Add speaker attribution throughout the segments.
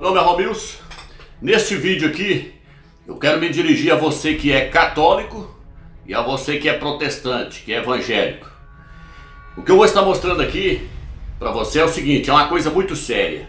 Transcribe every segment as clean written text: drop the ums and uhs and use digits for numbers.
Speaker 1: Meu nome é Romilson. Neste vídeo aqui eu quero me dirigir a você que é católico e a você que é protestante, que é evangélico. O que eu vou estar mostrando aqui para você é o seguinte, é uma coisa muito séria.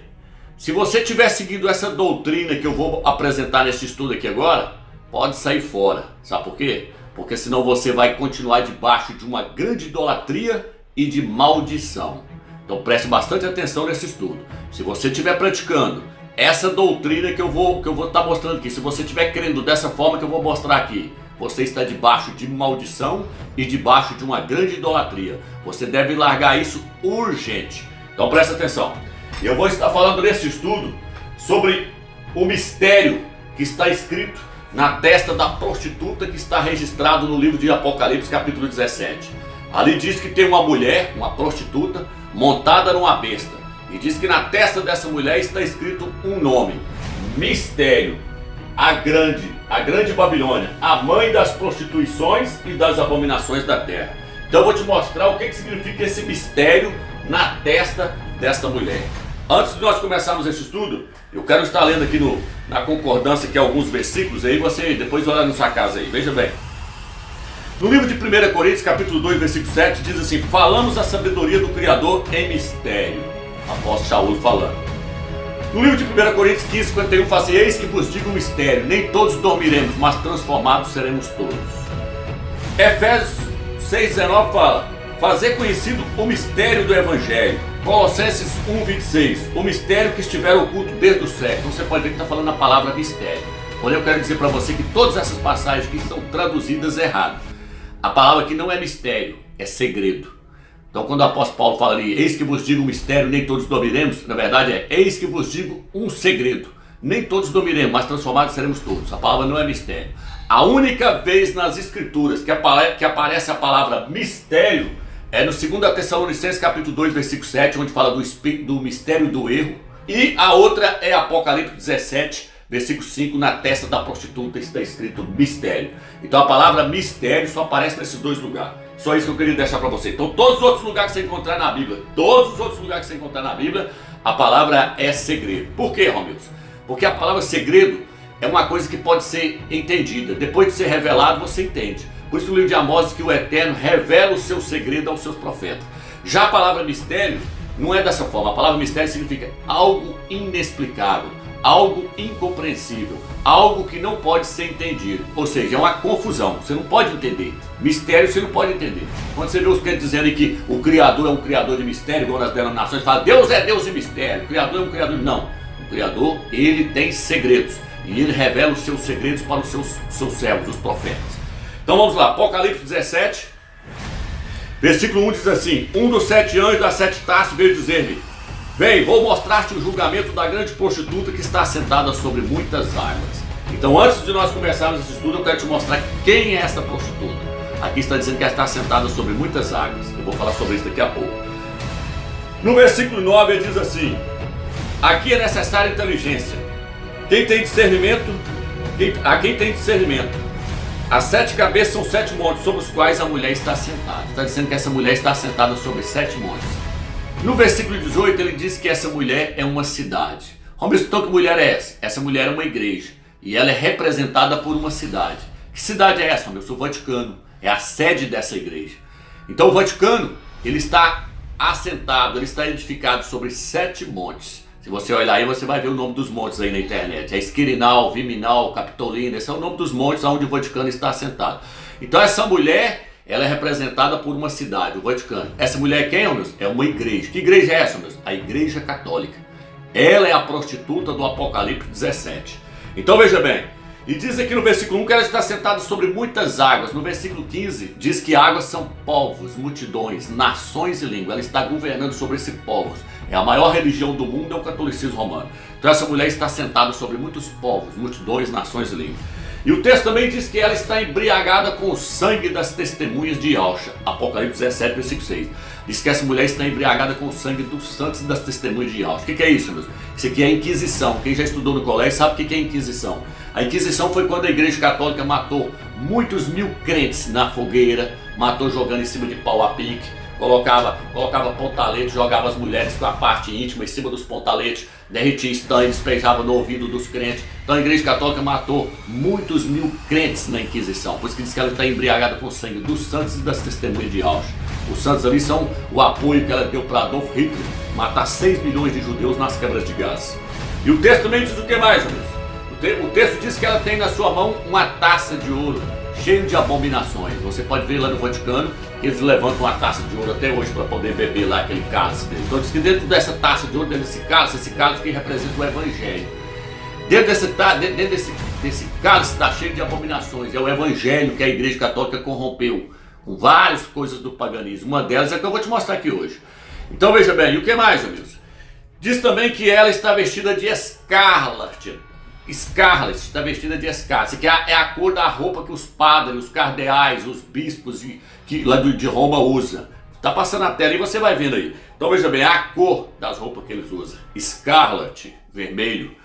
Speaker 1: Se você estiver seguindo essa doutrina que eu vou apresentar nesse estudo aqui agora, pode sair fora. Sabe por quê? Porque senão você vai continuar debaixo de uma grande idolatria e de maldição. Então preste bastante atenção nesse estudo. Se você estiver praticando essa doutrina que eu vou estar mostrando aqui, se você estiver crendo dessa forma que eu vou mostrar aqui, você está debaixo de maldição e debaixo de uma grande idolatria. Você deve largar isso urgente. Então presta atenção. Eu vou estar falando nesse estudo sobre o mistério que está escrito na testa da prostituta que está registrado no livro de Apocalipse capítulo 17. Ali diz que tem uma mulher, uma prostituta, montada numa besta. E diz que na testa dessa mulher está escrito um nome: Mistério, a grande Babilônia, a mãe das prostituições e das abominações da terra. Então eu vou te mostrar o que significa esse mistério na testa desta mulher. Antes de nós começarmos esse estudo, eu quero estar lendo aqui na concordância aqui alguns versículos, aí você depois olha na sua casa aí, veja bem. No livro de 1 Coríntios capítulo 2, versículo 7, diz assim: falamos a sabedoria do Criador em mistério. Apóstolo Shaul falando. No livro de 1 Coríntios 15, 51, fala assim: eis que vos digo um mistério, nem todos dormiremos, mas transformados seremos todos. Efésios 6,19 fala: fazer conhecido o mistério do Evangelho. Colossenses 1,26, o mistério que estiver oculto desde o século. Então você pode ver que está falando a palavra mistério. Porém eu quero dizer para você que todas essas passagens que estão traduzidas errado. A palavra aqui não é mistério, é segredo. Então quando o apóstolo Paulo fala ali, eis que vos digo um mistério, nem todos dormiremos, na verdade é, eis que vos digo um segredo, nem todos dormiremos, mas transformados seremos todos. A palavra não é mistério. A única vez nas escrituras que aparece a palavra mistério é no 2 Tessalonicenses capítulo 2, versículo 7, onde fala do mistério do erro. E a outra é Apocalipse 17, versículo 5, na testa da prostituta está escrito mistério. Então a palavra mistério só aparece nesses dois lugares. Só isso que eu queria deixar para você. Então todos os outros lugares que você encontrar na Bíblia, a palavra é segredo. Por quê, Romilson? Porque a palavra segredo é uma coisa que pode ser entendida. Depois de ser revelado, você entende. Por isso o livro de Amós diz que o Eterno revela o seu segredo aos seus profetas. Já a palavra mistério não é dessa forma. A palavra mistério significa algo inexplicável, algo incompreensível, algo que não pode ser entendido. Ou seja, é uma confusão, você não pode entender. Mistério você não pode entender. Quando você vê os crentes dizendo que o Criador é um Criador de mistério, igual nas denominações, fala Deus é Deus de mistério, o Criador é um Criador de... Não, o Criador, ele tem segredos. E ele revela os seus segredos para os seus servos, os profetas. Então vamos lá, Apocalipse 17, versículo 1 diz assim: um dos 7 anjos das 7 taças veio dizer-me: vem, vou mostrar-te o julgamento da grande prostituta que está assentada sobre muitas águas. Então antes de nós começarmos esse estudo, eu quero te mostrar quem é essa prostituta. Aqui está dizendo que ela está assentada sobre muitas águas. Eu vou falar sobre isso daqui a pouco. No versículo 9 ele diz assim: aqui é necessária inteligência. Quem tem discernimento, quem tem discernimento. As 7 cabeças são 7 montes sobre os quais a mulher está assentada. Está dizendo que essa mulher está assentada sobre 7 montes. No versículo 18 ele diz que essa mulher é uma cidade. Romilson, então que mulher é essa? Essa mulher é uma igreja. E ela é representada por uma cidade. Que cidade é essa, Romilson? O Vaticano. É a sede dessa igreja. Então o Vaticano, ele está assentado, ele está edificado sobre 7 montes. Se você olhar aí, você vai ver o nome dos montes aí na internet. É Esquirinal, Viminal, Capitolina. Esse é o nome dos montes onde o Vaticano está assentado. Então essa mulher, ela é representada por uma cidade, o Vaticano. Essa mulher é quem, meus? É uma igreja. Que igreja é essa, meus? A Igreja Católica. Ela é a prostituta do Apocalipse 17. Então veja bem, e diz aqui no versículo 1 que ela está sentada sobre muitas águas. No versículo 15 diz que águas são povos, multidões, nações e língua. Ela está governando sobre esses povos. É a maior religião do mundo, é o catolicismo romano. Então essa mulher está sentada sobre muitos povos, multidões, nações e línguas. E o texto também diz que ela está embriagada com o sangue das testemunhas de Yahshua. Apocalipse 17, versículo 6. Diz que essa mulher está embriagada com o sangue dos santos e das testemunhas de Yahshua. O que é isso, meus? Isso aqui é a Inquisição. Quem já estudou no colégio sabe o que é a Inquisição. A Inquisição foi quando a Igreja Católica matou muitos mil crentes na fogueira, matou jogando em cima de pau a pique, colocava pontalete, jogava as mulheres com a parte íntima em cima dos pontaletes, derretia estanho, despejava no ouvido dos crentes. Então a Igreja Católica matou muitos mil crentes na Inquisição. Por isso que diz que ela está embriagada com o sangue dos santos e das testemunhas de Yahshua. Os santos ali são o apoio que ela deu para Adolf Hitler matar 6 milhões de judeus nas câmaras de gás. E o texto também diz o que mais, amigos? O texto diz que ela tem na sua mão uma taça de ouro cheio de abominações. Você pode ver lá no Vaticano que eles levantam uma taça de ouro até hoje para poder beber lá aquele cálice dele. Então diz que dentro dessa taça de ouro, dentro desse cálice que representa o Evangelho. Dentro desse cálice está cheio de abominações. É o Evangelho que a Igreja Católica corrompeu com várias coisas do paganismo. Uma delas é que eu vou te mostrar aqui hoje. Então veja bem, e o que mais, amigos? Diz também que ela está vestida de escarlate. Escarlate, está vestida de escarlate, que é a cor da roupa que os padres, os cardeais, os bispos lá de Roma usam. Está passando na tela e você vai vendo aí. Então veja bem, a cor das roupas que eles usam. Escarlate, vermelho.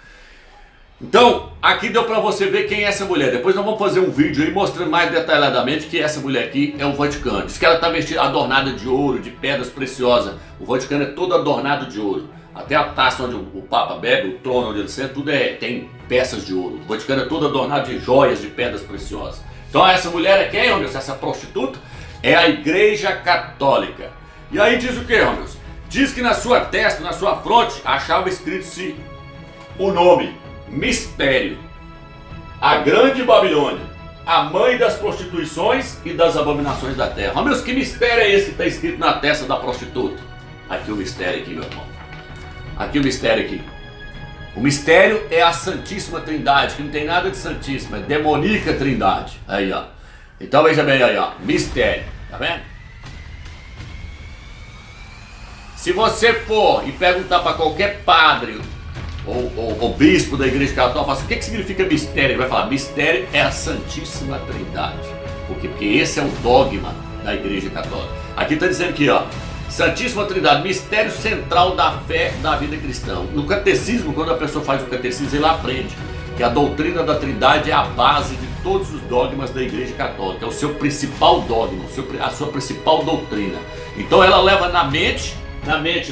Speaker 1: Então, aqui deu para você ver quem é essa mulher. Depois nós vamos fazer um vídeo aí mostrando mais detalhadamente que essa mulher aqui é o Vaticano. Diz que ela está vestida, adornada de ouro, de pedras preciosas. O Vaticano é todo adornado de ouro. Até a taça onde o Papa bebe, o trono onde ele senta, tudo tem peças de ouro. O Vaticano é todo adornado de joias, de pedras preciosas. Então essa mulher é quem, homens? Essa prostituta é a Igreja Católica. E aí diz o que, homens? Diz que na sua testa, na sua fronte, achava escrito-se o nome, Mistério. A Grande Babilônia, a mãe das prostituições e das abominações da terra. Homens, que mistério é esse que está escrito na testa da prostituta? Aqui o mistério aqui, meu irmão. Aqui o mistério aqui. O mistério é a Santíssima Trindade, que não tem nada de santíssima, é demoníaca Trindade. Aí, ó. Então veja bem aí, ó. Mistério. Tá vendo? Se você for e perguntar para qualquer padre ou bispo da Igreja Católica, fala assim, o que significa mistério? Ele vai falar, mistério é a Santíssima Trindade. Por quê? Porque esse é o dogma da Igreja Católica. Aqui está dizendo aqui, ó. Santíssima Trindade, mistério central da fé da vida cristã. No catecismo, quando a pessoa faz o catecismo, ele aprende que a doutrina da Trindade é a base de todos os dogmas da Igreja Católica. É o seu principal dogma, a sua principal doutrina. Então ela leva na mente,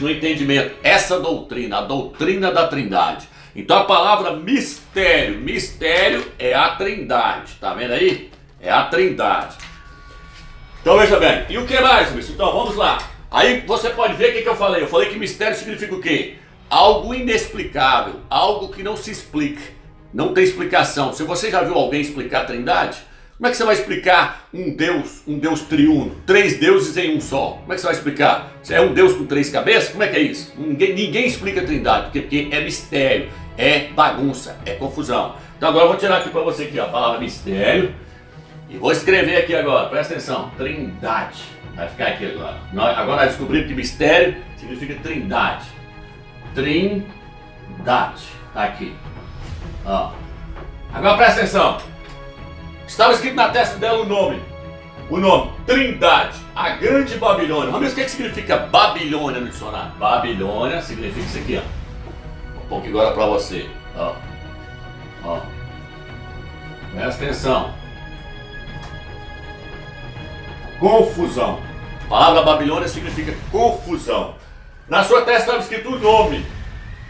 Speaker 1: no entendimento, essa doutrina, a doutrina da Trindade. Então a palavra mistério é a Trindade. Tá vendo aí? É a Trindade. Então veja bem, e o que mais, bicho? Então vamos lá. Aí você pode ver o que eu falei. Eu falei que mistério significa o quê? Algo inexplicável, algo que não se explica, não tem explicação. Se você já viu alguém explicar a Trindade, como é que você vai explicar um Deus triuno, 3 deuses em um só? Como é que você vai explicar? É um Deus com 3 cabeças? Como é que é isso? Ninguém explica a Trindade, porque é mistério, é bagunça, é confusão. Então agora eu vou tirar aqui para você aqui, ó, a palavra mistério e vou escrever aqui agora, presta atenção, Trindade. Vai ficar aqui agora. Agora nós descobrimos que mistério significa Trindade. Trindade. Tá aqui. Ó. Agora presta atenção. Estava escrito na testa dela o nome. O nome, Trindade. A Grande Babilônia. Vamos ver o que significa Babilônia no dicionário. Babilônia significa isso aqui, ó. Vou pôr aqui agora pra você. Ó. Ó. Presta atenção. Confusão. A palavra Babilônia significa confusão. Na sua testa estava escrito o nome,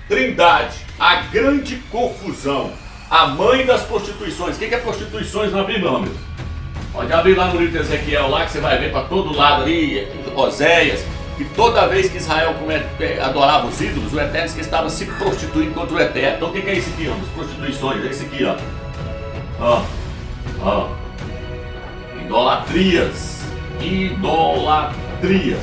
Speaker 1: Trindade, a grande confusão, a mãe das prostituições. O que é prostituições na Bíblia, meu Deus? Pode abrir lá no livro de Ezequiel, lá que você vai ver para todo lado ali, Oséias, que toda vez que Israel adorava os ídolos, o Eterno que estava se prostituindo contra o Eterno. Então o que é isso aqui, ó? Prostituições, é isso aqui, ó. Ó. Ó. Idolatrias. idolatrias.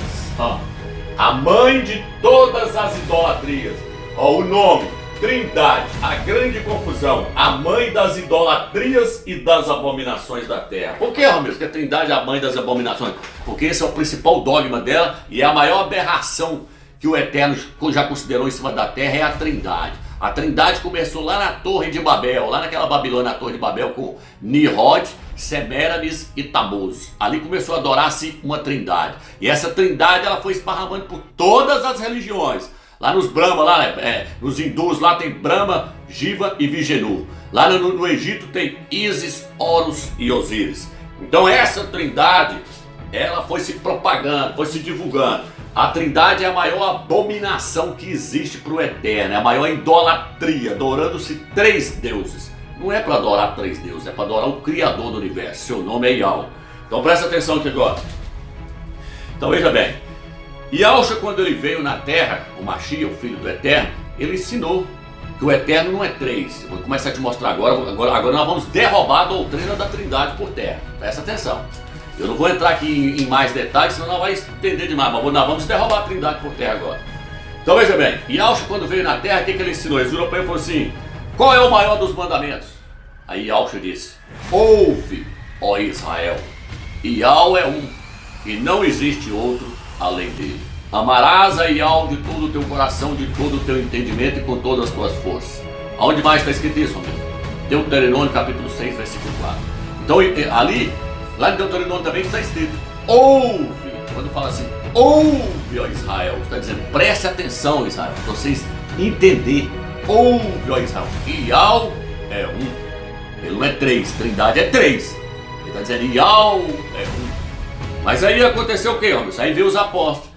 Speaker 1: A mãe de todas as idolatrias. O nome, Trindade, a grande confusão, a mãe das idolatrias e das abominações da terra. Por que, Romeu, que a Trindade é a mãe das abominações? Porque esse é o principal dogma dela e é a maior aberração que o Eterno já considerou em cima da terra, é a Trindade. A Trindade começou lá na Torre de Babel, lá naquela Babilônia, na Torre de Babel, com Nimrod, Semiramis e Tammuz. Ali começou a adorar-se uma Trindade. E essa Trindade ela foi esparramando por todas as religiões. Lá nos Brahma, nos hindus, lá tem Brahma, Shiva e Vishnu. Lá no Egito tem Ísis, Horus e Osíris. Então essa Trindade, ela foi se propagando, foi se divulgando. A Trindade é a maior abominação que existe para o Eterno, é a maior idolatria, adorando-se 3 deuses. Não é para adorar 3 deuses, é para adorar o Criador do Universo. Seu nome é Yahweh. Então presta atenção aqui agora. Então veja bem. Yahushua, quando ele veio na terra, o Mashiach, o Filho do Eterno, ele ensinou que o Eterno não é 3. Eu vou começar a te mostrar agora nós vamos derrubar a doutrina da Trindade por terra. Presta atenção. Eu não vou entrar aqui em mais detalhes, senão nós vamos entender demais, mas nós vamos derrubar a Trindade por terra agora. Então veja bem, Yahushua, quando veio na terra, o que ele ensinou? Ele virou para ele e falou assim: qual é o maior dos mandamentos? Aí Yahushua disse: ouve, ó Israel, Yahweh é um, e não existe outro além dele. Amarás a Yahweh de todo o teu coração, de todo o teu entendimento e com todas as tuas forças. Aonde mais está escrito isso, meu Deus? Deuteronômio capítulo 6, versículo 4. Então ali, lá em Deuteronômio também está escrito: ouve. Quando fala assim, ouve, ó Israel, está dizendo, preste atenção, Israel, para vocês entenderem. Ouve, ó Israel, Yahweh é um. Ele não é 3, Trindade é 3. Ele está dizendo, Yahweh é um. Mas aí aconteceu o que, homens? Aí veio os apóstolos.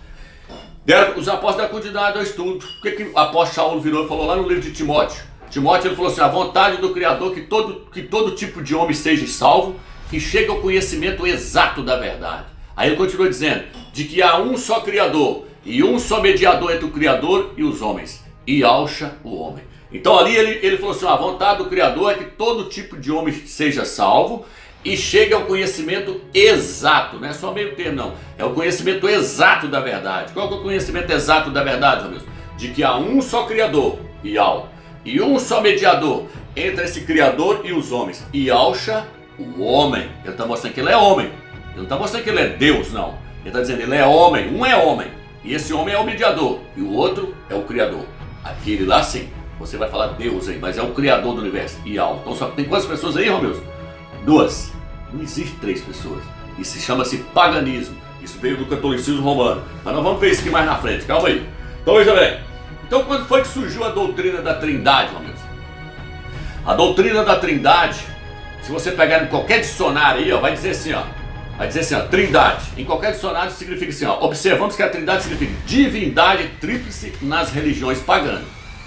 Speaker 1: Os apóstolos deram continuidade ao estudo. O que o apóstolo Saulo virou e falou lá no livro de Timóteo? Timóteo, ele falou assim: a vontade do Criador que todo tipo de homem seja salvo, que chegue ao conhecimento exato da verdade. Aí ele continua dizendo, de que há um só Criador e um só mediador entre o Criador e os homens, Yahushua, o homem. Então ali ele falou assim: a vontade do Criador é que todo tipo de homem seja salvo e chegue ao conhecimento exato, não é só meio termo não, é o conhecimento exato da verdade. Qual que é o conhecimento exato da verdade, meu Deus? De que há um só Criador, Yahweh, e um só mediador entre esse Criador e os homens, Yahushua, o homem. Ele está mostrando que ele é homem, ele não está mostrando que ele é Deus, não. Ele está dizendo, ele é homem, um é homem, e esse homem é o mediador, e o outro é o Criador. Aquele lá sim, você vai falar Deus aí, mas é o Criador do universo, Yahweh. Então só tem quantas pessoas aí, Romeu? 2. Não existe 3 pessoas. Isso chama-se paganismo. Isso veio do catolicismo romano. Mas nós vamos ver isso aqui mais na frente. Calma aí. Então veja bem. Então quando foi que surgiu a doutrina da Trindade, Romeu? A doutrina da Trindade, se você pegar em qualquer dicionário aí, ó, vai dizer assim, ó. Vai dizer assim, ó, Trindade. Em qualquer dicionário significa assim, ó. Observamos que a Trindade significa divindade tríplice nas religiões pagãs.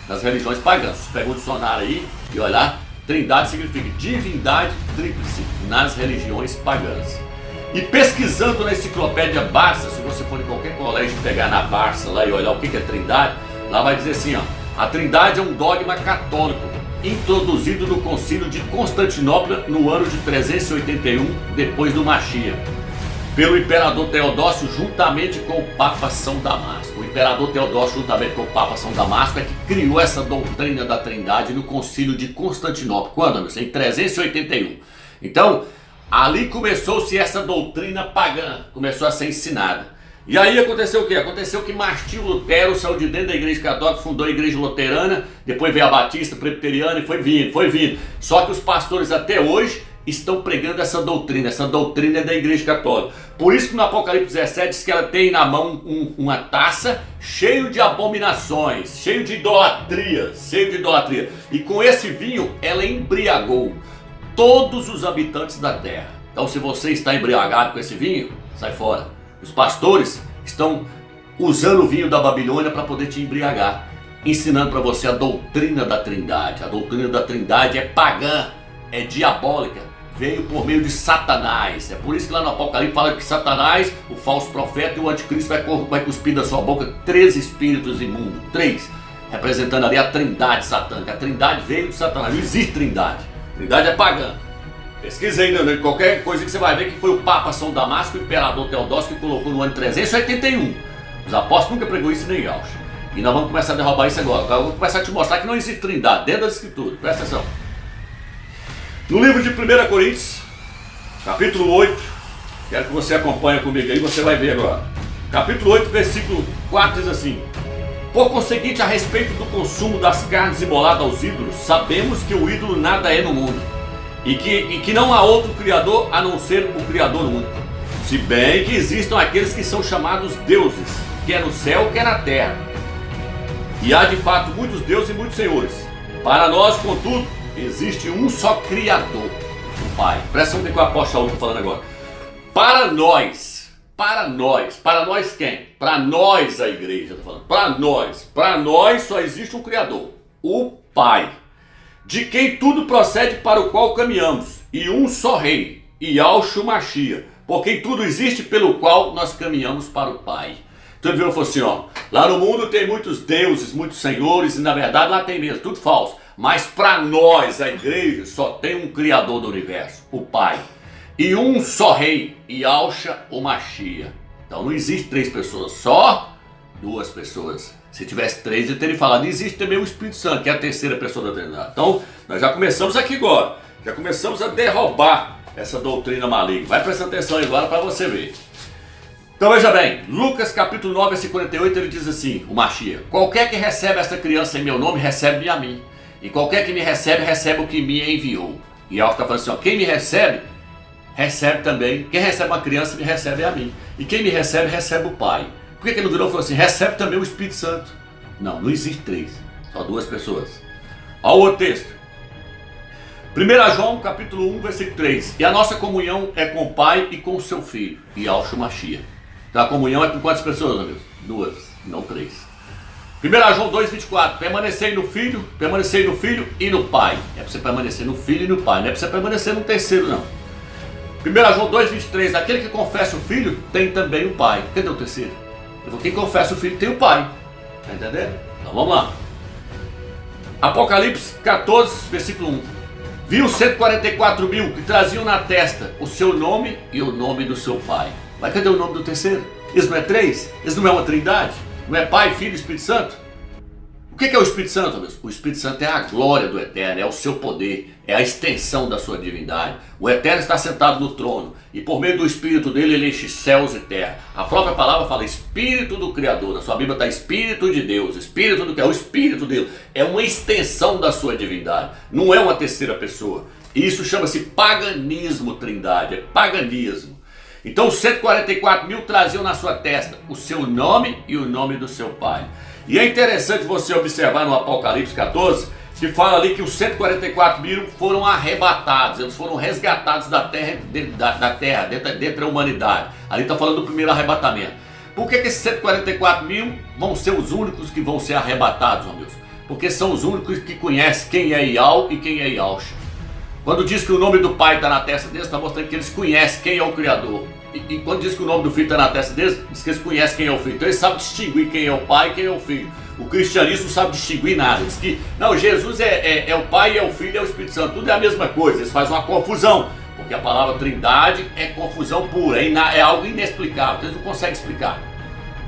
Speaker 1: Nas religiões pagãs. Você pega um dicionário aí e olha lá. Trindade significa divindade tríplice nas religiões pagãs. E pesquisando na enciclopédia Barça, se você for em qualquer colégio pegar na Barça lá e olhar o que é Trindade, lá vai dizer assim, ó, a Trindade é um dogma católico introduzido no concílio de Constantinopla no ano de 381 depois do Mashiach, pelo imperador Teodósio juntamente com o Papa São Damasco. O imperador Teodósio juntamente com o Papa São Damasco é que criou essa doutrina da Trindade no concílio de Constantinopla. Quando, amigos? Em 381. Então, ali começou-se essa doutrina pagã, começou a ser ensinada. E aí aconteceu o quê? Aconteceu que Martinho Lutero saiu de dentro da igreja católica, fundou a igreja luterana, depois veio a batista, presbiteriana e foi vindo. Só que os pastores até hoje estão pregando essa doutrina é da igreja católica. Por isso que no Apocalipse 17 diz que ela tem na mão uma taça cheio de abominações, cheio de idolatria. E com esse vinho ela embriagou todos os habitantes da terra. Então se você está embriagado com esse vinho, sai fora. Os pastores estão usando o vinho da Babilônia para poder te embriagar, ensinando para você a doutrina da Trindade. A doutrina da Trindade é pagã, é diabólica, veio por meio de Satanás. É por isso que lá no Apocalipse fala que Satanás, o falso profeta e o anticristo vai cuspir da sua boca 3 espíritos imundos. 3, representando ali a Trindade satânica. A Trindade veio de Satanás, não existe Trindade. Trindade é pagã. Pesquisa aí, né? Qualquer coisa que você vai ver que foi o Papa São Damasco, o Imperador Teodósio, que colocou no ano 381. Os apóstolos nunca pregou isso nem Yauch. E nós vamos começar a derrubar isso agora. Agora eu vou começar a te mostrar que não existe trindade dentro das escrituras. Presta atenção. No livro de 1 Coríntios, capítulo 8, quero que você acompanhe comigo aí, você vai ver agora. Capítulo 8, versículo 4 diz assim: por conseguinte, a respeito do consumo das carnes imoladas aos ídolos, sabemos que o ídolo nada é no mundo, e que não há outro Criador a não ser o Criador único. Se bem que existam aqueles que são chamados deuses, quer no céu, quer na terra. E há de fato muitos deuses e muitos senhores. Para nós, contudo, existe um só Criador, o Pai. Presta atenção no que o apóstolo está falando agora. Para nós quem? Para nós a igreja, está falando. Para nós só existe um Criador, o Pai, de quem tudo procede, para o qual caminhamos, e um só Rei, Yahshua Mashiach, por quem tudo existe, pelo qual nós caminhamos para o Pai. Então ele falou assim, ó, lá no mundo tem muitos deuses, muitos senhores, e na verdade lá tem mesmo, tudo falso. Mas para nós, a igreja, só tem um Criador do universo, o Pai. E um só Rei, Yahshua Mashiach. Então não existe três pessoas, só duas pessoas. Se tivesse três, ele teria falado. Existe também o Espírito Santo, que é a terceira pessoa da Trindade. Então nós já começamos aqui agora. Já começamos a derrubar essa doutrina maligna. Vai prestando atenção agora para você ver. Então veja bem, Lucas capítulo 9, versículo 48, ele diz assim, o Mashiach: qualquer que recebe esta criança em meu nome, recebe-me a mim. E qualquer que me recebe, recebe o que me enviou. E ela está falando assim, ó, quem me recebe, recebe também. Quem recebe uma criança, me recebe a mim. E quem me recebe, recebe o Pai. Por que ele não virou e falou assim, recebe também o Espírito Santo? Não, não existe três, só duas pessoas. Olha o outro texto. 1 João capítulo 1, versículo 3. E a nossa comunhão é com o Pai e com o seu Filho, Yahshua Mashiach. Então a comunhão é com quantas pessoas, amigos? Duas, não três. 1 João 2,24, permanecei no Filho e no Pai. É para você permanecer no Filho e no Pai, não é para você permanecer no terceiro, não. 1 João 2,23, aquele que confessa o Filho tem também o Pai. Cadê o terceiro? Quem confessa o Filho tem o Pai. Está entendendo? Então vamos lá. Apocalipse 14, versículo 1. Viu 144 mil que traziam na testa o seu nome e o nome do seu Pai. Mas cadê o nome do terceiro? Isso não é três? Isso não é uma trindade? Não é Pai, Filho e Espírito Santo? O que é o Espírito Santo, amigos? O Espírito Santo é a glória do Eterno, é o seu poder, é a extensão da sua divindade. O Eterno está sentado no trono e por meio do Espírito dele ele enche céus e terra. A própria palavra fala Espírito do Criador, na sua Bíblia está Espírito de Deus, Espírito do Criador, o Espírito dele. É uma extensão da sua divindade, não é uma terceira pessoa. Isso chama-se paganismo, trindade, é paganismo. Então 144 mil traziam na sua testa o seu nome e o nome do seu Pai. E é interessante você observar no Apocalipse 14, que fala ali que os 144 mil foram arrebatados, eles foram resgatados da terra, dentro da humanidade. Ali está falando do primeiro arrebatamento. Por que esses 144 mil vão ser os únicos que vão ser arrebatados, amigos? Porque são os únicos que conhecem quem é Yahweh e quem é Yahshua. Quando diz que o nome do Pai está na testa deles, está mostrando que eles conhecem quem é o Criador. E quando diz que o nome do Filho está na testa deles, diz que eles conhecem quem é o Filho. Então eles sabem distinguir quem é o Pai e quem é o Filho. O cristianismo não sabe distinguir nada. Diz que não, Jesus é o Pai, é o Filho, é o Espírito Santo. Tudo é a mesma coisa. Eles fazem uma confusão. Porque a palavra trindade é confusão pura. É algo inexplicável. Eles não conseguem explicar.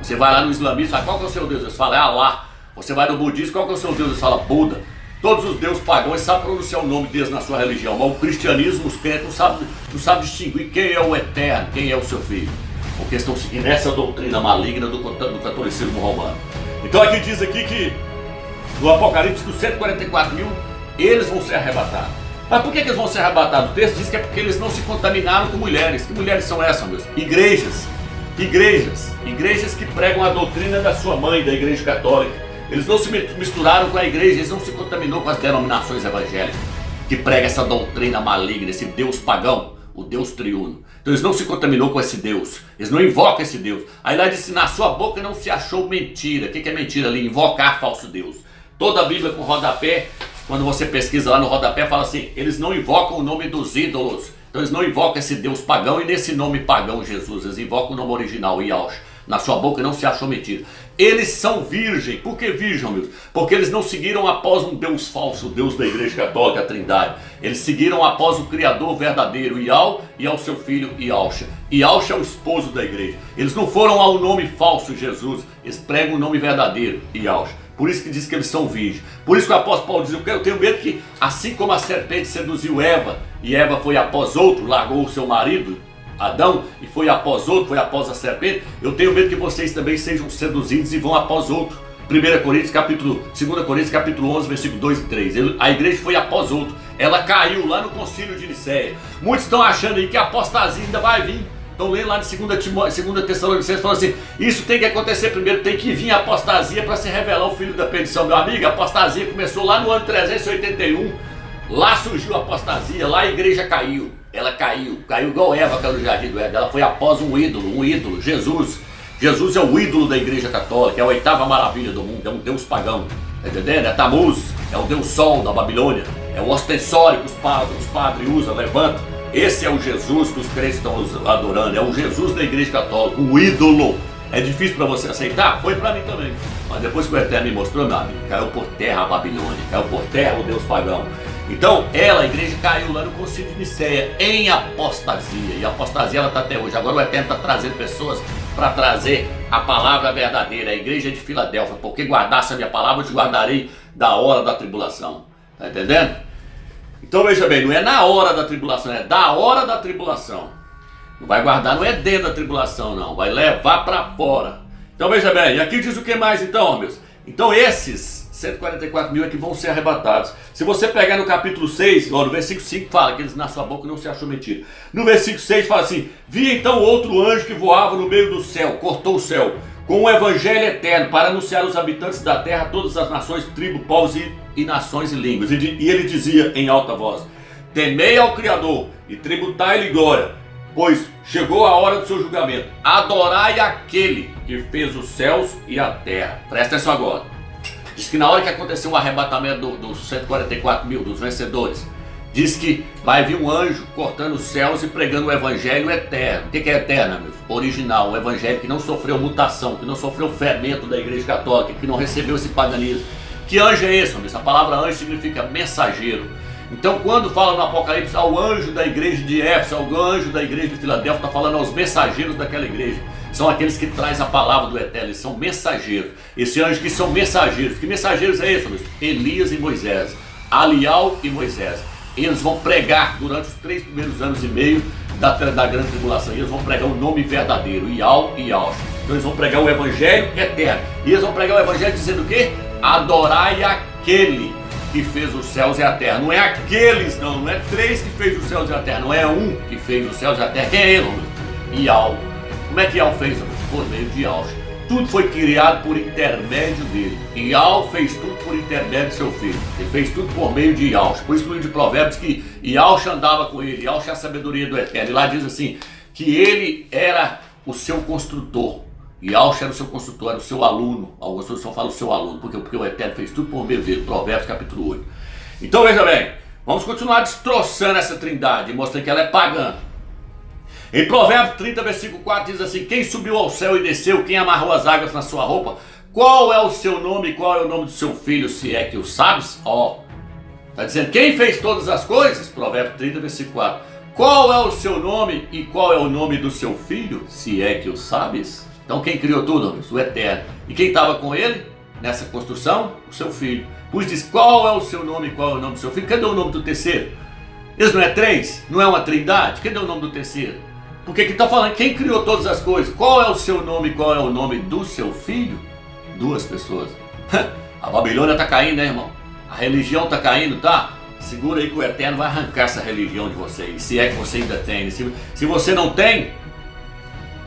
Speaker 1: Você vai lá no islamismo e fala, qual que é o seu Deus? Eles falam, é Allah. Você vai no budismo, qual que é o seu Deus? Eles falam, Buda. Todos os deuses pagãos sabem pronunciar o nome deles na sua religião, mas o cristianismo, os crentes não sabem distinguir quem é o Eterno, quem é o seu Filho, porque estão seguindo essa doutrina maligna do catolicismo romano. Então aqui diz aqui que no Apocalipse que os 144 mil, eles vão ser arrebatados. Mas por que eles vão ser arrebatados? O texto diz que é porque eles não se contaminaram com mulheres. Que mulheres são essas, meus? Igrejas que pregam a doutrina da sua mãe, da igreja católica. Eles não se misturaram com a igreja, eles não se contaminaram com as denominações evangélicas que pregam essa doutrina maligna, esse Deus pagão, o Deus triuno. Então eles não se contaminaram com esse Deus, eles não invocam esse Deus. Aí lá diz, na sua boca não se achou mentira. O que é mentira ali? Invocar falso Deus. Toda a Bíblia com rodapé, quando você pesquisa lá no rodapé, fala assim, eles não invocam o nome dos ídolos. Então eles não invocam esse Deus pagão e nesse nome pagão Jesus, eles invocam o nome original, Yahshua. na sua boca não se achou mentira. Eles são virgem. Por que virgem, meus? Porque eles não seguiram após um Deus falso, o Deus da Igreja Católica, a Trindade. Eles seguiram após o Criador verdadeiro, Ial, e ao seu filho Ialcha. Ialcha é o esposo da igreja. Eles não foram ao nome falso Jesus, eles pregam o nome verdadeiro, Ialcha. Por isso que diz que eles são virgens. Por isso que o apóstolo Paulo diz, eu tenho medo que, assim como a serpente seduziu Eva, e Eva foi após outro, largou o seu marido, Adão, e foi após outro, foi após a serpente, eu tenho medo que vocês também sejam seduzidos e vão após outro. 2 Coríntios capítulo 11, versículo 2 e 3. A igreja foi após outro. Ela caiu lá no concílio de Nicéia. Muitos estão achando aí que a apostasia ainda vai vir. Estão lendo lá de 2 Tessalonicenses, falando assim, isso tem que acontecer primeiro, tem que vir a apostasia para se revelar o filho da perdição. Meu amigo, a apostasia começou lá no ano 381. Lá surgiu a apostasia, lá a igreja caiu. Ela caiu igual Eva caiu no jardim do Éden. Ela foi após um ídolo, Jesus. Jesus é o ídolo da igreja católica, é a oitava maravilha do mundo, é um deus pagão. Tá entendendo? É Tamuz, é o deus sol da Babilônia, é o ostensório que os padres usam, levantam. Esse é o Jesus que os crentes estão adorando, é o Jesus da igreja católica, o ídolo. É difícil para você aceitar? Foi para mim também. Mas depois que o Eterno me mostrou, meu amigo, caiu por terra a Babilônia, caiu por terra o deus pagão. Então, a igreja caiu lá no concílio de Nicéia, em apostasia. E a apostasia ela está até hoje. Agora o Eterno está trazendo pessoas para trazer a palavra verdadeira, a igreja de Filadélfia. Porque guardasse a minha palavra, eu te guardarei da hora da tribulação. Está entendendo? Então veja bem, não é na hora da tribulação, é da hora da tribulação. Não vai guardar, não é dentro da tribulação, não. Vai levar para fora. Então veja bem, e aqui diz o que mais então, meus? Então esses 144 mil é que vão ser arrebatados. Se você pegar no capítulo 6, no versículo 5 fala que eles na sua boca não se achou mentira. No versículo 6 fala assim, vi então outro anjo que voava no meio do céu, cortou o céu, com o evangelho eterno, para anunciar aos habitantes da terra todas as nações, tribos, povos e nações e línguas. E ele dizia em alta voz, temei ao Criador e tributai-lhe glória, pois chegou a hora do seu julgamento. Adorai aquele que fez os céus e a terra. Presta atenção agora. Diz que na hora que aconteceu o arrebatamento dos 144 mil, dos vencedores, diz que vai vir um anjo cortando os céus e pregando o evangelho eterno. O que é eterno, meus? Original, o evangelho que não sofreu mutação, que não sofreu fermento da igreja católica, que não recebeu esse paganismo. Que anjo é esse, meus? A palavra anjo significa mensageiro. Então quando fala no Apocalipse ao anjo da igreja de Éfeso, ao anjo da igreja de Filadélfia, está falando aos mensageiros daquela igreja. São aqueles que trazem a palavra do Eterno, eles são mensageiros. Esse anjo que são mensageiros. Que mensageiros é esse, meus? Elias e Moisés, Alial e Moisés. Eles vão pregar durante os 3 primeiros anos e meio da grande tribulação. Eles vão pregar o nome verdadeiro, Ial e Ial. Então eles vão pregar o evangelho eterno. E eles vão pregar o evangelho dizendo o quê? Adorai aquele que fez os céus e a terra. Não é aqueles, não é 3 que fez os céus e a terra, não é um que fez os céus e a terra. Quem é ele, meus? Ial. Como é que Ial fez, meus? Por meio de Ial. Tudo foi criado por intermédio dele. Ial fez tudo por intermédio de seu filho. Ele fez tudo por meio de Ial. Por isso que o livro de Provérbios que Ial andava com ele. Ial é a sabedoria do Eterno. E lá diz assim, que ele era o seu construtor. Ial era o seu construtor, era o seu aluno. Algumas pessoas falam o seu aluno. Porque o Eterno fez tudo por meio dele. Provérbios capítulo 8. Então veja bem, vamos continuar destroçando essa trindade, mostrando que ela é pagã. Em Provérbios 30, versículo 4 diz assim, quem subiu ao céu e desceu, quem amarrou as águas na sua roupa, qual é o seu nome e qual é o nome do seu filho, se é que o sabes? Está dizendo, quem fez todas as coisas? Provérbios 30, versículo 4. Qual é o seu nome e qual é o nome do seu filho, se é que o sabes? Então quem criou tudo, o Eterno. E quem estava com ele nessa construção? O seu filho. Pois diz, qual é o seu nome e qual é o nome do seu filho? Cadê o nome do terceiro? Isso não é 3? Não é uma trindade? Cadê o nome do terceiro? Porque aqui está falando, quem criou todas as coisas? Qual é o seu nome e qual é o nome do seu filho? 2 pessoas. A Babilônia está caindo, né, irmão? A religião está caindo, tá? Segura aí que o Eterno vai arrancar essa religião de vocês, se é que você ainda tem. Se você não tem,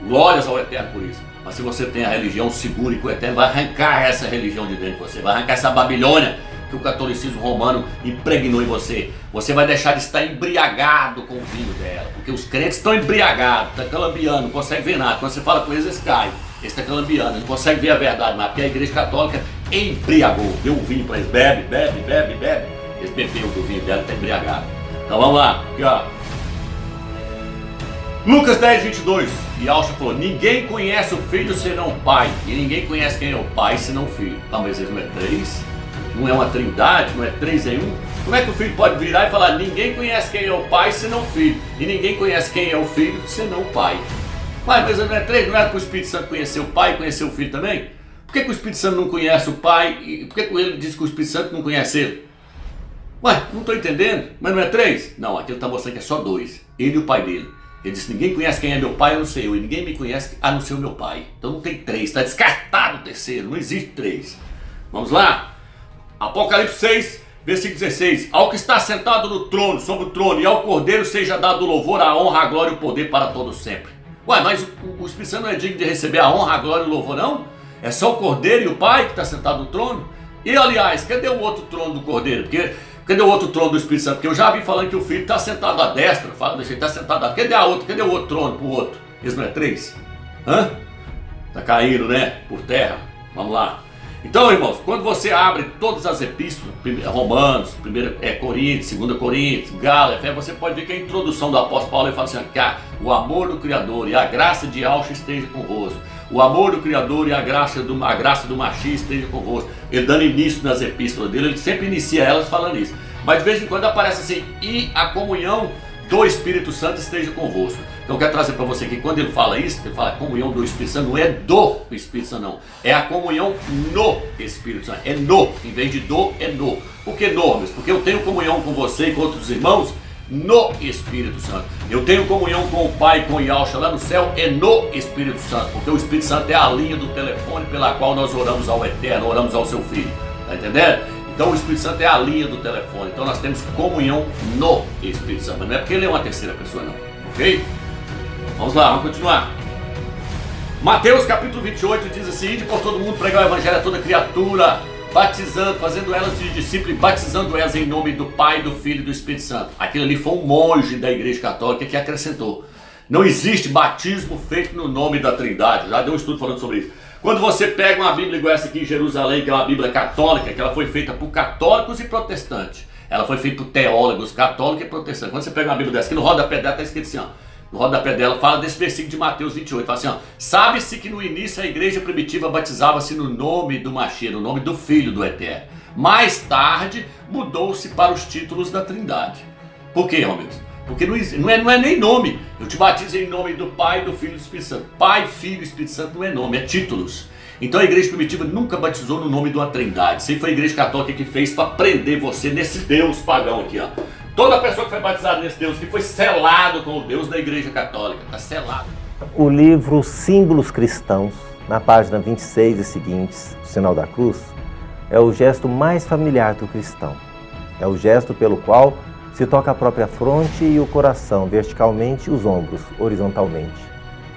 Speaker 1: glórias ao Eterno por isso. Mas se você tem a religião, segure que o Eterno vai arrancar essa religião de dentro de você. Vai arrancar essa Babilônia que o catolicismo romano impregnou em você. Você vai deixar de estar embriagado com o vinho dela. Porque os crentes estão embriagados, estão calambiando, não conseguem ver nada. Quando você fala com eles, eles caem. Eles estão calambiando, não conseguem ver a verdade. Mas porque a igreja católica embriagou. Deu o vinho para eles, bebe, bebe, bebe, bebe. Eles beberam do vinho dela e estão embriagados. Então vamos lá. Aqui, ó. Lucas 10, 22. E Alcha falou: ninguém conhece o filho senão o pai, e ninguém conhece quem é o pai senão o filho. Tá, mas não é três? Não é uma trindade? Não é três em um? Como é que o filho pode virar e falar: ninguém conhece quem é o pai senão o filho, e ninguém conhece quem é o filho senão o pai? Mas não é três? Não era que o Espírito Santo conheceu o pai e conheceu o filho também? Por que o Espírito Santo não conhece o pai? E por que ele diz que o Espírito Santo não conhece ele? Ué, não estou entendendo. Mas não é três? Não, aqui ele está mostrando que é só dois. Ele e o pai dele. Ele disse: ninguém conhece quem é meu pai, a não ser eu. E ninguém me conhece a não ser o meu pai. Então não tem três. Está descartado o terceiro. Não existe três. Vamos lá? Apocalipse 6, versículo 16. Ao que está sentado no trono, sobre o trono, e ao Cordeiro seja dado o louvor, a honra, a glória e o poder para todos sempre. Ué, mas o Espírito Santo não é digno de receber a honra, a glória e o louvor, não? É só o Cordeiro e o Pai que está sentado no trono? E, aliás, cadê o outro trono do Cordeiro? Cadê o outro trono do Espírito Santo? Porque eu já vi falando que o Filho está sentado à destra. Deixa ele está sentado à destra. Cadê a outra? Cadê o outro trono para o outro? Esse não é três? Hã? Está caindo, né? Por terra. Vamos lá. Então, irmãos, quando você abre todas as epístolas, Romanos, 1 Coríntios, 2 Coríntios, Gálatas, você pode ver que a introdução do apóstolo Paulo ele fala assim: que o amor do Criador e a graça de Alcha esteja convosco. O amor do Criador e a graça do Machia esteja convosco. Ele dando início nas epístolas dele, ele sempre inicia elas falando isso. Mas de vez em quando aparece assim: e a comunhão do Espírito Santo esteja convosco. Então eu quero trazer para você que quando ele fala isso, ele fala comunhão do Espírito Santo, não é do Espírito Santo não. É a comunhão no Espírito Santo. É no, em vez de do, é no. Por que no, meus? Porque eu tenho comunhão com você e com outros irmãos no Espírito Santo. Eu tenho comunhão com o Pai e com o Yalcha lá no céu, é no Espírito Santo. Porque o Espírito Santo é a linha do telefone pela qual nós oramos ao Eterno, oramos ao seu Filho. Tá entendendo? Então o Espírito Santo é a linha do telefone. Então nós temos comunhão no Espírito Santo. Mas não é porque ele é uma terceira pessoa não. Ok? Vamos lá, vamos continuar. Mateus capítulo 28 diz assim: ide por todo mundo, pregar o evangelho a toda criatura, batizando, fazendo elas de discípulos e batizando elas em nome do Pai, do Filho e do Espírito Santo. Aquilo ali foi um monge da Igreja Católica que acrescentou. Não existe batismo feito no nome da Trindade. Já deu um estudo falando sobre isso. Quando você pega uma Bíblia igual essa aqui em Jerusalém, que é uma Bíblia católica, que ela foi feita por católicos e protestantes. Ela foi feita por teólogos católicos e protestantes. Quando você pega uma Bíblia dessa, aqui no rodapé dela está escrito assim, ó. No rodapé dela fala desse versículo de Mateus 28, fala assim, ó: sabe-se que no início a igreja primitiva batizava-se no nome do Machia, no nome do Filho do Eterno. Mais tarde mudou-se para os títulos da Trindade. Por quê, homens? Porque não é nem nome. Eu te batizo em nome do Pai, do Filho e do Espírito Santo. Pai, Filho e Espírito Santo não é nome, é títulos. Então a igreja primitiva nunca batizou no nome de uma Trindade. Sempre foi a igreja católica que fez para prender você nesse Deus pagão aqui, ó. Toda pessoa que foi batizada nesse Deus, que foi selado com o Deus da Igreja Católica, está selado.
Speaker 2: O livro Símbolos Cristãos, na página 26 e seguintes, o sinal da cruz, é o gesto mais familiar do cristão. É o gesto pelo qual se toca a própria fronte e o coração verticalmente e os ombros horizontalmente,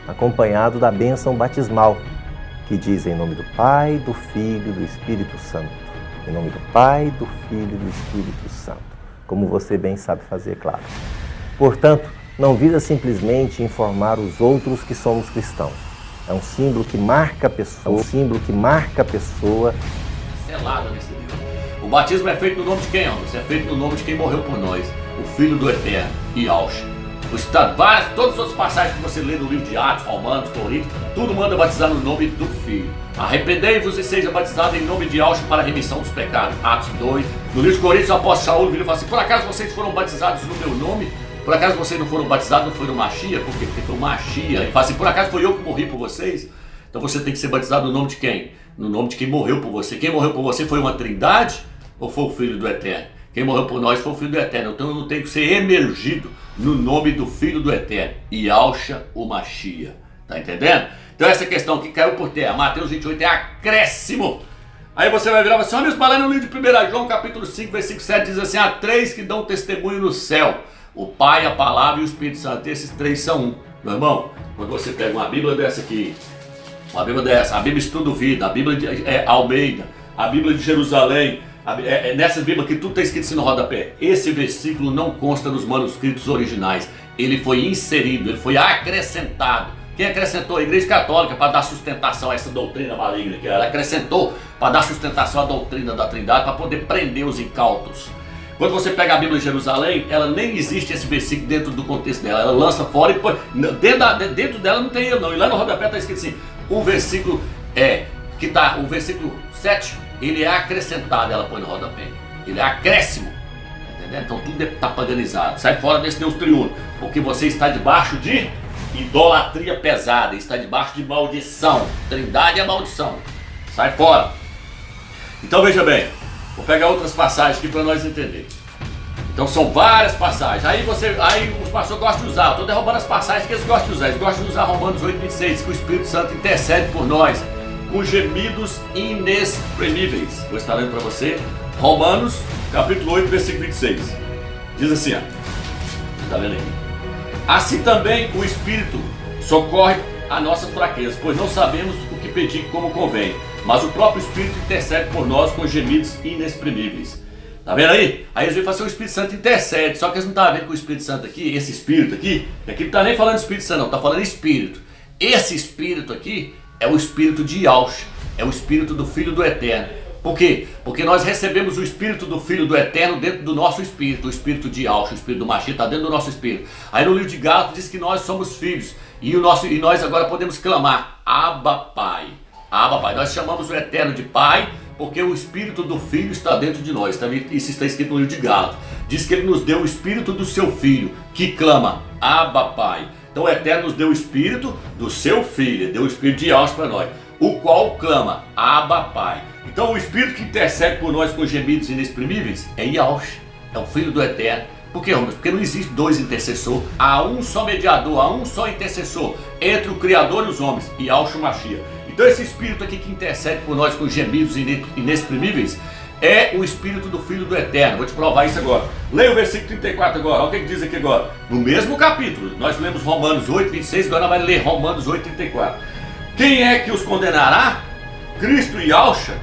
Speaker 2: acompanhado da bênção batismal, que diz em nome do Pai, do Filho e do Espírito Santo. Em nome do Pai, do Filho e do Espírito Santo. Como você bem sabe fazer, claro. Portanto, não visa simplesmente informar os outros que somos cristãos. É um símbolo que marca a pessoa,
Speaker 1: Selado nesse Deus. O batismo é feito no nome de quem, homem? É feito no nome de quem morreu por nós, o Filho do Eterno, Yalcha. Todas as outras passagens que você lê no livro de Atos, Romanos, Coríntios, tudo manda batizar no nome do Filho. Arrependei-vos e seja batizado em nome de Yalcha para a remissão dos pecados. Atos 2. No livro de Coríntios, o apóstolo Saúl vira e fala assim: por acaso vocês foram batizados no meu nome? Por acaso vocês não foram batizados, não foi no Machia? Por quê? Porque foi o Machia. Ele fala assim: por acaso foi eu que morri por vocês? Então você tem que ser batizado no nome de quem? No nome de quem morreu por você. Quem morreu por você foi uma Trindade ou foi o Filho do Eterno? Quem morreu por nós foi o Filho do Eterno. Então eu não tenho que ser emergido no nome do Filho do Eterno, Yalcha, o Machia. Tá entendendo? Então essa questão que caiu por terra, Mateus 28 é acréscimo. Aí você vai virar e vai assim: olha, no livro de 1 João, capítulo 5, versículo 7, diz assim: há três que dão testemunho no céu: o Pai, a Palavra e o Espírito Santo. Esses três são um. Meu irmão, quando você pega uma Bíblia dessa aqui, a Bíblia Estudo Vida, a Bíblia de Almeida, a Bíblia de Jerusalém, nessas Bíblias que tudo está escrito assim no rodapé, esse versículo não consta nos manuscritos originais. Ele foi inserido, ele foi acrescentado. Quem acrescentou? A Igreja Católica, para dar sustentação a essa doutrina maligna que ela acrescentou para dar sustentação à doutrina da Trindade, para poder prender os incautos. Quando você pega a Bíblia de Jerusalém, ela nem existe esse versículo dentro do contexto dela. Ela lança fora e põe. Dentro dela não tem erro, não. E lá no rodapé está escrito assim: o versículo o versículo 7, ele é acrescentado, ela põe no rodapé. Ele é acréscimo. Entendeu? Então tudo está paganizado. Sai fora desse Deus triuno, porque você está debaixo de idolatria pesada, está debaixo de maldição. Trindade é maldição. Sai fora. Então veja bem, vou pegar outras passagens aqui para nós entender. Então são várias passagens. Aí os pastores gostam de usar. Eu estou derrubando as passagens que eles gostam de usar. Eles gostam de usar Romanos 8,26, que o Espírito Santo intercede por nós com gemidos inexprimíveis. Vou estar lendo para você Romanos capítulo 8, versículo 26. Diz assim, ó. Está vendo aqui? Assim também o Espírito socorre a nossas fraquezas, pois não sabemos o que pedir como convém, mas o próprio Espírito intercede por nós com gemidos inexprimíveis. Tá vendo aí? Aí eles vêm fazer o Espírito Santo intercede, só que eles não estão vendo que o Espírito Santo aqui, esse Espírito aqui não está nem falando de Espírito Santo não, está falando Espírito. Esse Espírito aqui é o Espírito de Yahshua, é o Espírito do Filho do Eterno. Por quê? Porque nós recebemos o Espírito do Filho do Eterno dentro do nosso Espírito, o Espírito de Yahshua, o Espírito do Mashiach está dentro do nosso Espírito. Aí no livro de Gálatas diz que nós somos filhos e nós agora podemos clamar, Abba Pai. Abba Pai, nós chamamos o Eterno de Pai porque o Espírito do Filho está dentro de nós. Isso está escrito no livro de Gálatas. Diz que Ele nos deu o Espírito do Seu Filho, que clama, Abba Pai. Então o Eterno nos deu o Espírito do Seu Filho, deu o Espírito de Yahshua para nós, o qual clama, Abba Pai. Então o Espírito que intercede por nós com gemidos inexprimíveis é Yahshua, é o Filho do Eterno. Por quê, irmãos? Porque não existe dois intercessores, há um só mediador, há um só intercessor entre o Criador e os homens, Yahshua Mashiach. Então esse Espírito aqui que intercede por nós com gemidos inexprimíveis é o Espírito do Filho do Eterno. Vou te provar isso agora. Leia o versículo 34 agora, olha o que diz aqui agora. No mesmo capítulo, nós lemos Romanos 8, 26, agora nós vamos ler Romanos 8, 34. Quem é que os condenará? Cristo e Yahshua,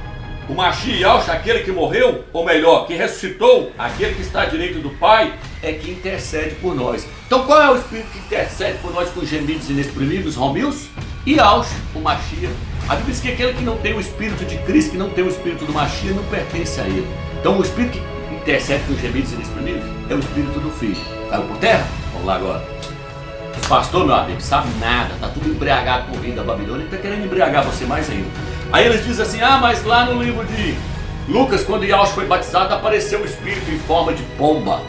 Speaker 1: o Mashiach Yahshua, aquele que morreu, ou melhor, que ressuscitou, aquele que está à direita do Pai, é que intercede por nós. Então qual é o Espírito que intercede por nós com gemidos inexprimíveis, Romios? Yahshua, o Mashiach. A Bíblia diz que aquele que não tem o Espírito de Cristo, que não tem o Espírito do Mashiach, não pertence a ele. Então o Espírito que intercede com gemidos inexprimíveis é o Espírito do Filho. Caiu por terra? Vamos lá agora. Os pastores, meu amigo, sabe nada, está tudo embriagado com o vinho da Babilônia e está querendo embriagar você mais ainda. Aí eles dizem assim, mas lá no livro de Lucas, quando Yahshua foi batizado, apareceu o Espírito em forma de pomba.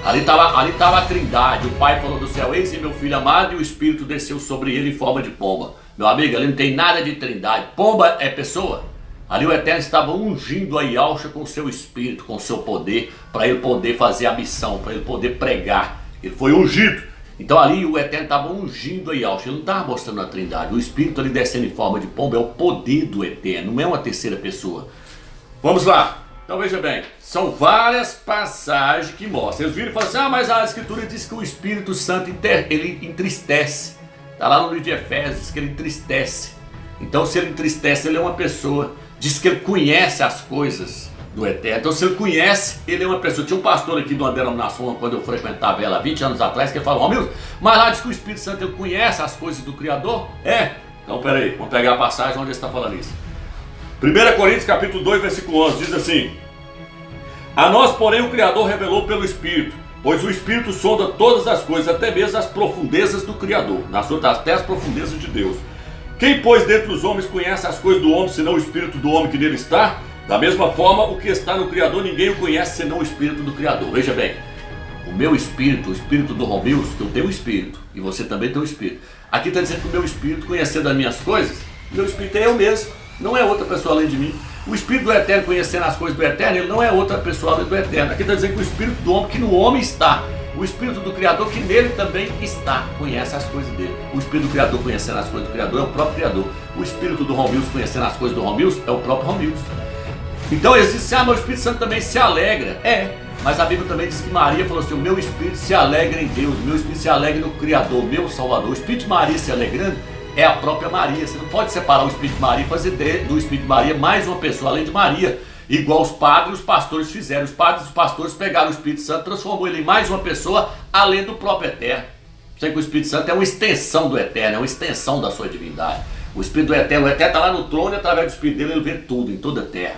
Speaker 1: Ali estava a Trindade, o Pai falou do céu, eis meu Filho amado, e o Espírito desceu sobre ele em forma de pomba. Meu amigo, ali não tem nada de Trindade, pomba é pessoa. Ali o Eterno estava ungindo a Yahshua com o seu Espírito, com o seu poder, para ele poder fazer a missão, para ele poder pregar. Ele foi ungido. Então ali o Eterno estava ungindo a Yahshua, ele não estava mostrando a Trindade. O Espírito ali descendo em forma de pomba é o poder do Eterno, não é uma terceira pessoa. Vamos lá. Então veja bem, são várias passagens que mostram. Eles viram e falam assim, mas a Escritura diz que o Espírito Santo ele entristece. Está lá no livro de Efésios, diz que ele entristece. Então se ele entristece, ele é uma pessoa. Diz que ele conhece as coisas do Eterno. Então se ele conhece, ele é uma pessoa. Tinha um pastor aqui de uma denominação, quando eu frequentava ela 20 anos atrás, que ele falou, Romilson, mas lá diz que o Espírito Santo ele conhece as coisas do Criador? Então peraí, vamos pegar a passagem onde ele está falando isso. 1 Coríntios capítulo 2, versículo 11, diz assim, a nós, porém, o Criador revelou pelo Espírito, pois o Espírito sonda todas as coisas, até mesmo as profundezas do Criador, até as profundezas de Deus. Quem, pois, dentre os homens conhece as coisas do homem, senão o Espírito do homem que nele está? Da mesma forma, o que está no Criador, ninguém o conhece, senão o Espírito do Criador. Veja bem, o meu Espírito, o Espírito do Romilson, que eu tenho o Espírito, e você também tem o Espírito. Aqui está dizendo que o meu Espírito, conhecendo as minhas coisas, meu Espírito é eu mesmo. Não é outra pessoa além de mim. O Espírito do Eterno, conhecendo as coisas do Eterno, ele não é outra pessoa além do Eterno. Aqui está dizendo que o Espírito do homem que no homem está, o Espírito do Criador que nele também está, conhece as coisas dele. O Espírito do Criador conhecendo as coisas do Criador é o próprio Criador. O Espírito do Romilson conhecendo as coisas do Romilson é o próprio Romilson. Então existe, meu Espírito Santo também se alegra. Mas a Bíblia também diz que Maria falou assim, o meu Espírito se alegra em Deus, o meu Espírito se alegra no Criador, meu Salvador. O Espírito de Maria se alegrando é a própria Maria. Você não pode separar o Espírito de Maria e fazer do Espírito de Maria mais uma pessoa além de Maria. Igual os padres e os pastores fizeram. Os padres e os pastores pegaram o Espírito Santo, transformou ele em mais uma pessoa além do próprio Eterno. Você que o Espírito Santo é uma extensão do Eterno, é uma extensão da sua divindade. O Espírito do Eterno, o Eterno está lá no trono e através do Espírito dele ele vê tudo, em toda a terra.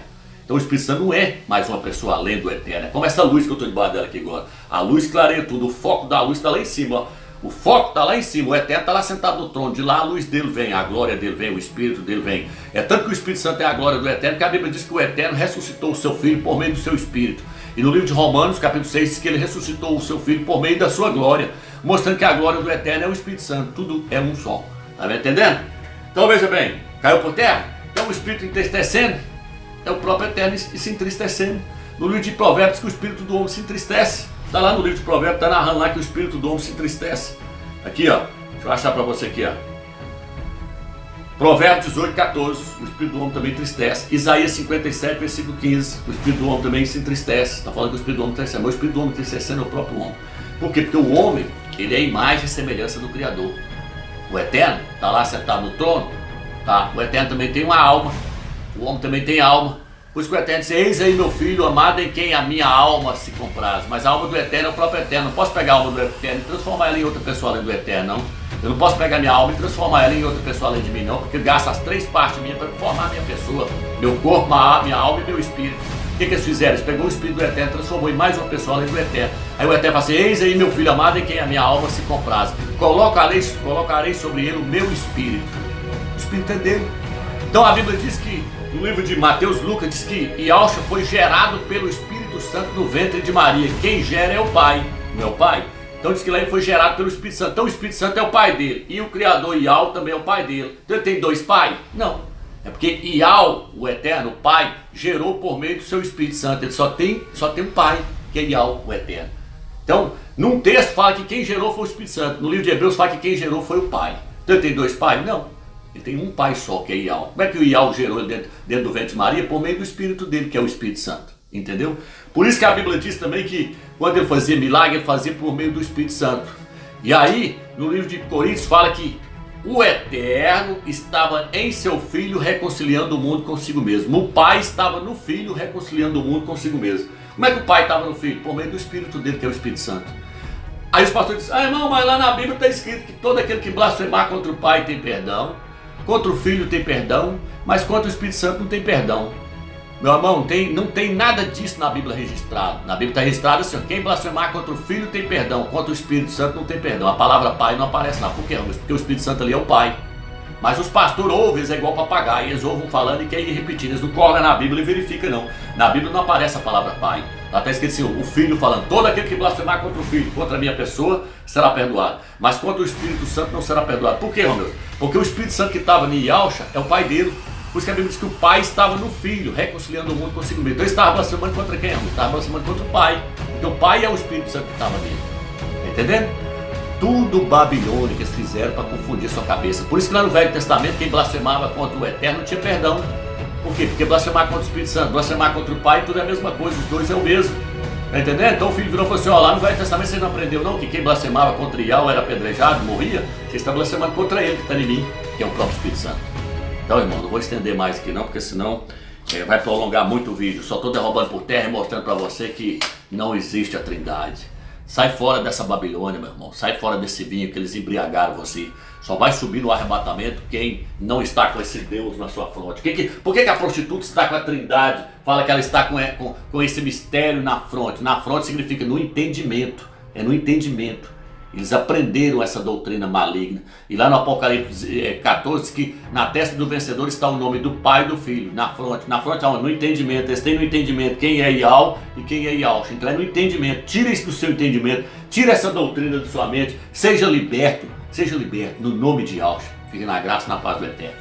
Speaker 1: Então o Espírito Santo não é mais uma pessoa além do eterno. É como essa luz que eu estou debaixo dela aqui agora. A luz clareia tudo, o foco da luz está lá em cima, ó. O foco está lá em cima, o eterno está lá sentado no trono. De lá a luz dele vem, a glória dele vem, o Espírito dele vem. É tanto que o Espírito Santo é a glória do eterno, que a Bíblia diz que o eterno ressuscitou o seu Filho por meio do seu Espírito. E no livro de Romanos, capítulo 6, diz que ele ressuscitou o seu Filho por meio da sua glória, mostrando que a glória do eterno é o Espírito Santo. Tudo é um só. Está me entendendo? Então veja bem, caiu por terra? Então o Espírito entristecendo, é o próprio eterno se entristecendo. No livro de Provérbios que o Espírito do homem se entristece. Está lá no livro de Provérbios, está narrando lá que o Espírito do homem se entristece. Aqui, ó, deixa eu achar para você aqui, ó. Provérbios 18, 14, o Espírito do homem também entristece. Isaías 57, versículo 15, o Espírito do homem também se entristece. Está falando que o Espírito do homem entristece, mas o Espírito do homem entristecendo é o próprio homem. Por quê? Porque o homem, ele é a imagem e semelhança do Criador. O eterno está lá sentado no trono, tá? O eterno também tem uma alma, o homem também tem alma. Por isso que o eterno diz: eis aí meu filho amado em quem a minha alma se compraz. Mas a alma do eterno é o próprio eterno. Não posso pegar a alma do eterno e transformar ela em outra pessoa além do eterno, não. Eu não posso pegar minha alma e transformar ela em outra pessoa além de mim, não. Porque gasta as três partes minhas para formar a minha pessoa. Meu corpo, minha alma e meu espírito. O que eles fizeram? Eles pegou o espírito do eterno e transformou em mais uma pessoa além do eterno. Aí o eterno fala assim: eis aí meu filho amado em quem a minha alma se compraz. Colocarei sobre ele o meu espírito. O espírito é dele. Então a Bíblia diz que, no livro de Mateus, Lucas, diz que Iauxa foi gerado pelo Espírito Santo no ventre de Maria. Quem gera é o Pai, não é o Pai? Então diz que lá ele foi gerado pelo Espírito Santo. Então o Espírito Santo é o pai dele. E o Criador Iau também é o pai dele. Então ele tem dois pais? Não. É porque Iau, o eterno, o Pai, gerou por meio do seu Espírito Santo. Ele só tem um pai, que é Iau, o eterno. Então, num texto fala que quem gerou foi o Espírito Santo. No livro de Hebreus fala que quem gerou foi o Pai. Então ele tem dois pais? Não. Ele tem um pai só, que é Iau. Como é que o Iau gerou ele dentro do ventre de Maria? Por meio do Espírito dele, que é o Espírito Santo. Entendeu? Por isso que a Bíblia diz também que quando ele fazia milagre, ele fazia por meio do Espírito Santo. E aí, no livro de Coríntios, fala que o Eterno estava em seu Filho reconciliando o mundo consigo mesmo. O Pai estava no Filho reconciliando o mundo consigo mesmo. Como é que o Pai estava no Filho? Por meio do Espírito dele, que é o Espírito Santo. Aí os pastores dizem: irmão, mas lá na Bíblia está escrito que todo aquele que blasfemar contra o Pai tem perdão, contra o Filho tem perdão, mas contra o Espírito Santo não tem perdão. Meu irmão, não tem nada disso na Bíblia registrado. Na Bíblia está registrado assim: quem blasfemar contra o Filho tem perdão, contra o Espírito Santo não tem perdão. A palavra Pai não aparece lá. Por quê? Porque o Espírito Santo ali é o Pai. Mas os pastores ouvem, eles é igual papagaio, eles ouvem falando e querem ir repetindo. Eles não colocam na Bíblia e verificam, não. Na Bíblia não aparece a palavra Pai. Lá está escrito assim: o Filho falando: todo aquele que blasfemar contra o Filho, contra a minha pessoa, será perdoado. Mas contra o Espírito Santo não será perdoado. Por quê, Romeu? Porque o Espírito Santo que estava em Iauxa é o pai dele. Por isso que a Bíblia diz que o Pai estava no Filho, reconciliando o mundo consigo mesmo. Então ele estava blasfemando contra quem? Ele estava blasfemando contra o Pai. Porque o Pai é o Espírito Santo que estava nele. Entendendo? Tudo babilônico que eles fizeram para confundir sua cabeça. Por isso que lá no Velho Testamento, quem blasfemava contra o Eterno não tinha perdão. Por quê? Porque blasfemar contra o Espírito Santo, blasfemar contra o Pai, tudo é a mesma coisa, os dois é o mesmo. Tá entendendo? Então o filho virou e falou assim: ó, lá no Velho Testamento você não aprendeu não que quem blasfemava contra Iau era apedrejado, morria? Você está blasfemando contra ele que está em mim, que é o próprio Espírito Santo. Então, irmão, não vou estender mais aqui não, porque senão vai prolongar muito o vídeo. Só estou derrubando por terra e mostrando para você que não existe a Trindade. Sai fora dessa Babilônia, meu irmão. Sai fora desse vinho que eles embriagaram você. Só vai subir no arrebatamento quem não está com esse Deus na sua fronte. Por que a prostituta está com a Trindade? Fala que ela está com esse mistério na fronte. Na fronte significa no entendimento. É no entendimento. Eles aprenderam essa doutrina maligna. E lá no Apocalipse 14 diz que na testa do vencedor está o nome do Pai e do Filho. Na fronte no entendimento. Eles têm no entendimento quem é Iau e quem é Iauxa. Então é no entendimento. Tira isso do seu entendimento. Tira essa doutrina da sua mente. Seja liberto no nome de Iauxa. Fique na graça e na paz do Eterno.